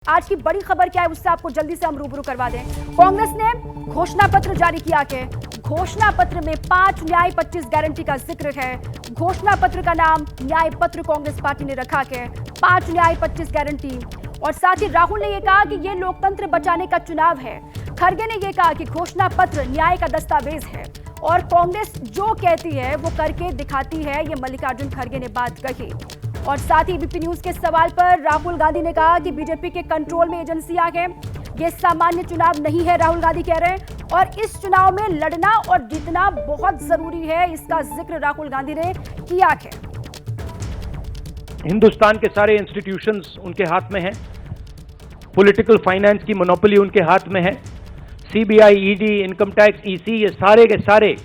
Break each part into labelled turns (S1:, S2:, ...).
S1: आज की बड़ी खबर क्या है उससे आपको जल्दी से हम रूबरू करवा दें। कांग्रेस ने घोषणा पत्र जारी किया है। घोषणा पत्र में 5 न्याय 25 गारंटी का जिक्र है। घोषणा पत्र का नाम न्याय पत्र कांग्रेस पार्टी ने रखा है। 5 न्याय 25 गारंटी। और साथ ही राहुल ने यह कहा कि यह लोकतंत्र बचाने का चुनाव है। खड़गे ने यह कहा कि घोषणा पत्र न्याय का दस्तावेज है और कांग्रेस जो कहती है वो करके दिखाती है। ये मल्लिकार्जुन खड़गे ने बात कही। और साथ ही एबीपी न्यूज के सवाल पर राहुल गांधी ने कहा कि बीजेपी के कंट्रोल में एजेंसियां हैं, ये सामान्य चुनाव नहीं है। राहुल गांधी कह रहे हैं और इस चुनाव में लड़ना और जीतना बहुत जरूरी है। इसका जिक्र राहुल गांधी ने किया है।
S2: हिंदुस्तान के सारे इंस्टीट्यूशंस उनके हाथ में हैं। पॉलिटिकल फाइनेंस की मोनोपोली उनके हाथ में है। CBI, ED, income tax, EC, ये सारे के सारे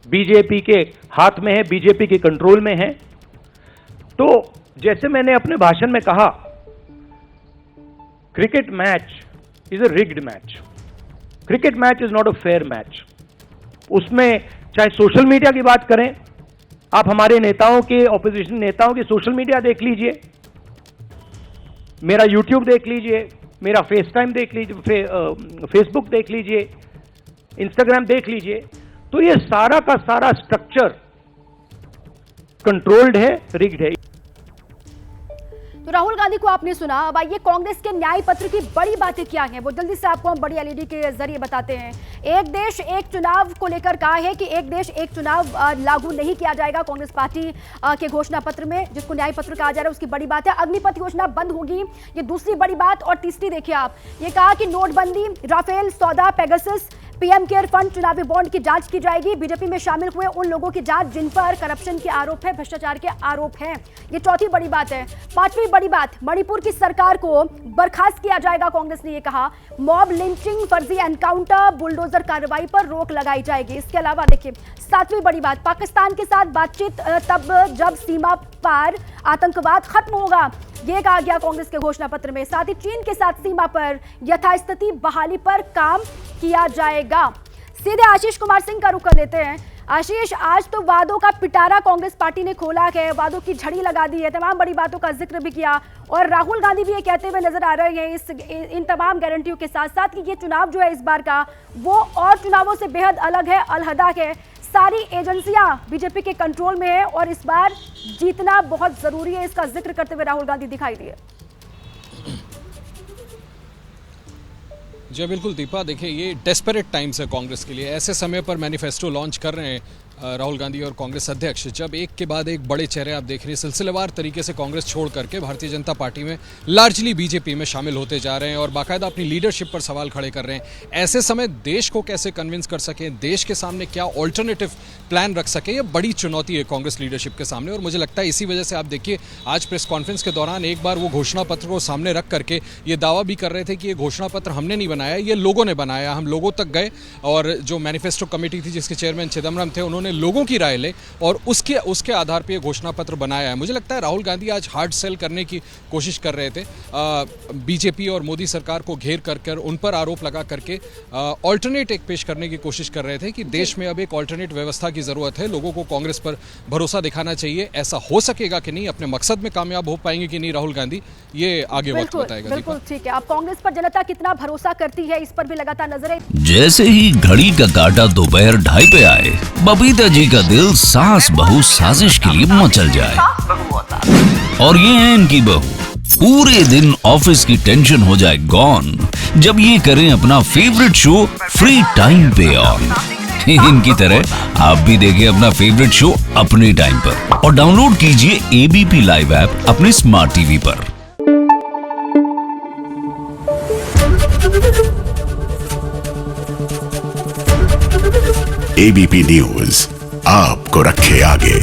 S2: बीजेपी के हाथ में है, बीजेपी के कंट्रोल में है। तो जैसे मैंने अपने भाषण में कहा, cricket match is a rigged match. Cricket match is not a fair match. उसमें चाहे सोशल मीडिया की बात करें, आप हमारे नेताओं के, ऑपोजिशन नेताओं की सोशल मीडिया देख लीजिए, मेरा यूट्यूब देख लीजिए, मेरा फेस टाइम देख लीजिए, फेसबुक देख लीजिए, इंस्टाग्राम देख लीजिए, तो ये सारा का सारा स्ट्रक्चर कंट्रोल्ड है, रिग्ड है।
S1: तो राहुल गांधी को आपने सुना। अब आइए कांग्रेस के न्याय पत्र की बड़ी बातें क्या हैं वो जल्दी से आपको हम बड़ी एलईडी के जरिए बताते हैं। एक देश एक चुनाव को लेकर कहा है कि एक देश एक चुनाव लागू नहीं किया जाएगा कांग्रेस पार्टी के घोषणा पत्र में, जिसको न्याय पत्र कहा जा रहा है। उसकी बड़ी बात है अग्निपथ योजना बंद होगी, ये दूसरी बड़ी बात। और तीसरी देखिए आप, ये कहा कि नोटबंदी, राफेल सौदा, पेगासस, पीएम केयर फंड, चुनावी बॉन्ड की जांच की जाएगी। बीजेपी में शामिल हुए उन लोगों की जांच जिन पर करप्शन के आरोप है, भ्रष्टाचार के आरोप हैं। ये चौथी बड़ी बात है। पांचवी बड़ी बात, मणिपुर की सरकार को बर्खास्त किया जाएगा। कांग्रेस ने ये कहा मॉब लिंचिंग, फर्जी एनकाउंटर, बुलडोजर कार्रवाई पर रोक लगाई जाएगी। इसके अलावा देखिए सातवीं बड़ी बात, पाकिस्तान के साथ बातचीत तब जब सीमा पार आतंकवाद खत्म होगा, ये कहा गया कांग्रेस के घोषणा पत्र में। साथ ही चीन के साथ सीमा पर यथास्थिति बहाली पर काम किया जाएगा। सीधे आशीष कुमार सिंह का रुख कर लेते हैं। आशीष, आज तो वादों का पिटारा कांग्रेस पार्टी ने खोला है, वादों की झड़ी लगा दी है, तमाम बड़ी बातों का जिक्र भी किया और राहुल गांधी भी ये कहते हुए नजर आ रहे हैं इन तमाम गारंटियों के साथ साथ कि ये चुनाव जो है इस बार का वो और चुनावों से बेहद अलग है, अलहदा है। सारी एजेंसियां बीजेपी के कंट्रोल में है और इस बार जीतना बहुत जरूरी है, इसका जिक्र करते हुए राहुल गांधी दिखाई दिए।
S3: जी बिल्कुल दीपा, देखिए ये डेस्परेट टाइम्स है कांग्रेस के लिए। ऐसे समय पर मैनिफेस्टो लॉन्च कर रहे हैं राहुल गांधी और कांग्रेस अध्यक्ष, जब एक के बाद एक बड़े चेहरे आप देख रहे हैं सिलसिलेवार तरीके से कांग्रेस छोड़ करके भारतीय जनता पार्टी में, लार्जली बीजेपी में शामिल होते जा रहे हैं और बाकायदा अपनी लीडरशिप पर सवाल खड़े कर रहे हैं। ऐसे समय देश को कैसे कन्विंस कर सकें, देश के सामने क्या ऑल्टरनेटिव प्लान रख सकें, ये बड़ी चुनौती है कांग्रेस लीडरशिप के सामने। और मुझे लगता है इसी वजह से आप देखिए आज प्रेस कॉन्फ्रेंस के दौरान एक बार वो घोषणा पत्र को सामने रख करके ये दावा भी कर रहे थे कि ये घोषणा पत्र हमने नहीं बनाया, ये लोगों ने बनाया। हम लोगों तक गए और जो मैनिफेस्टो कमेटी थी जिसके चेयरमैन चिदम्बरम थे, उन्होंने लोगों की राय ले और उसके आधार पर घोषणा पत्र बनाया है। मुझे लगता है राहुल गांधी आज हार्ड सेल करने की कोशिश कर रहे थे, बीजेपी और मोदी सरकार को घेर कर उन पर आरोप लगा करके ऑल्टरनेट एक पेश करने की कोशिश कर रहे थे कि देश में अब एक ऑल्टरनेट व्यवस्था की जरूरत है, लोगों को कांग्रेस पर भरोसा दिखाना चाहिए। ऐसा हो सकेगा कि नहीं, अपने मकसद में कामयाब हो पाएंगे कि नहीं राहुल गांधी, ये आगे वक्त बताएगा।
S1: बिल्कुल ठीक है। अब कांग्रेस पर जनता कितना भरोसा करती है इस पर भी लगातार नजरें।
S4: जैसे ही घड़ी का काटा दोपहर 2:30 पे आए, बबीता जी का दिल सास बहू साजिश के लिए मचल जाए। और ये है इनकी बहू, पूरे दिन ऑफिस की टेंशन हो जाए गॉन जब ये करें अपना फेवरेट शो फ्री टाइम पे ऑन। इनकी तरह आप भी देखिए अपना फेवरेट शो अपने टाइम पर और डाउनलोड कीजिए एबीपी लाइव ऐप अपने स्मार्ट टीवी पर।
S5: एबीपी न्यूज आपको रखे आगे।